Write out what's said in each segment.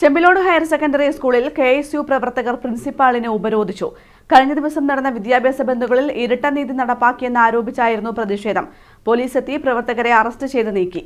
Chembilode higher secondary സ്കൂളിൽ KSU പ്രവർത്തകർ പ്രിൻസിപ്പാളിനെ ഉപരോധിച്ചു. കഴിഞ്ഞ ദിവസം നടന്ന വിദ്യാഭ്യാസ ബന്ധുകളിൽ ഇരട്ട നീതി നടപ്പാക്കിയെന്ന് ആരോപിച്ചായിരുന്നു പ്രതിഷേധം. പോലീസ് എത്തി പ്രവർത്തകരെ അറസ്റ്റ് ചെയ്ത് നീക്കി.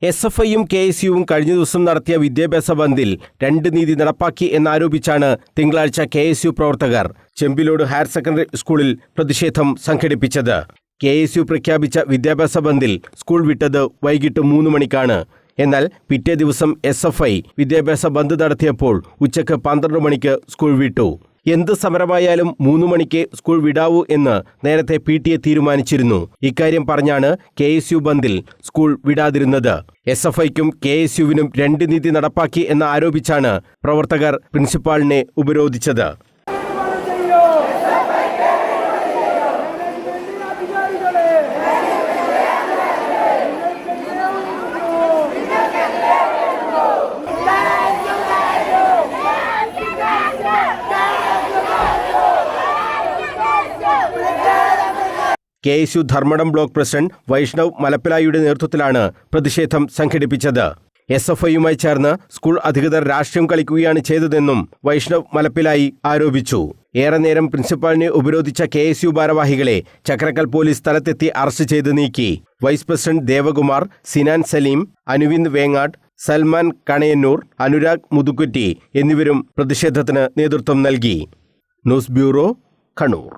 SFIയും KSUവും കഴിഞ്ഞ ദിവസം നടത്തിയ വിദ്യാഭ്യാസ ബന്ദിൽ രണ്ട് നീതി നടപ്പാക്കി എന്നാരോപിച്ചാണ് തിങ്കളാഴ്ച KSU പ്രവർത്തകർ ചെമ്പിലോട് ഹയർ സെക്കൻഡറി സ്കൂളിൽ പ്രതിഷേധം സംഘടിപ്പിച്ചത്. KSU പ്രഖ്യാപിച്ച വിദ്യാഭ്യാസ ബന്ദിൽ സ്കൂൾ വിട്ടത് വൈകിട്ട് 3 മണിക്കാണ്. എന്നാൽ പിറ്റേ ദിവസം SFI വിദ്യാഭ്യാസ ബന്ദ് നടത്തിയപ്പോൾ ഉച്ചയ്ക്ക് 12 മണിക്ക് സ്കൂൾ വിട്ടു. എന്ത് സമരമായാലും 3 മണിക്ക് സ്കൂൾ വിടാവൂ എന്ന് നേരത്തെ PTA തീരുമാനിച്ചിരുന്നു. ഇക്കാര്യം പറഞ്ഞാണ് KSU ബന്ദിൽ സ്കൂൾ വിടാതിരുന്നത്. SFIക്കും KSUവിനും രണ്ട് നീതി നടപ്പാക്കി എന്ന് ആരോപിച്ചാണ് പ്രവർത്തകർ പ്രിൻസിപ്പാളിനെ ഉപരോധിച്ചത്. KSU Dharmadam block president Vaishnav മലപ്പിലായിയുടെ നേതൃത്വത്തിലാണ് പ്രതിഷേധം സംഘടിപ്പിച്ചത്. SFIയുമായി ചേർന്ന് സ്കൂൾ അധികൃതർ രാഷ്ട്രീയം കളിക്കുകയാണ് ചെയ്തതെന്നും വൈഷ്ണവ് മലപ്പിലായി ആരോപിച്ചു. ഏറെ നേരം പ്രിൻസിപ്പാളിനെ ഉപരോധിച്ച KSU ഭാരവാഹികളെ ചക്രക്കൽ പോലീസ് സ്ഥലത്തെത്തി അറസ്റ്റ് ചെയ്ത് നീക്കി. വൈസ് പ്രസിഡന്റ് ദേവകുമാർ, സിനാൻ സലീം, അനുവിന്ദ് വേങ്ങാട്, സൽമാൻ കണയന്നൂർ, അനുരാഗ് മുതുക്കുറ്റി എന്നിവരും പ്രതിഷേധത്തിന് നേതൃത്വം നൽകി. News bureau, Kannur.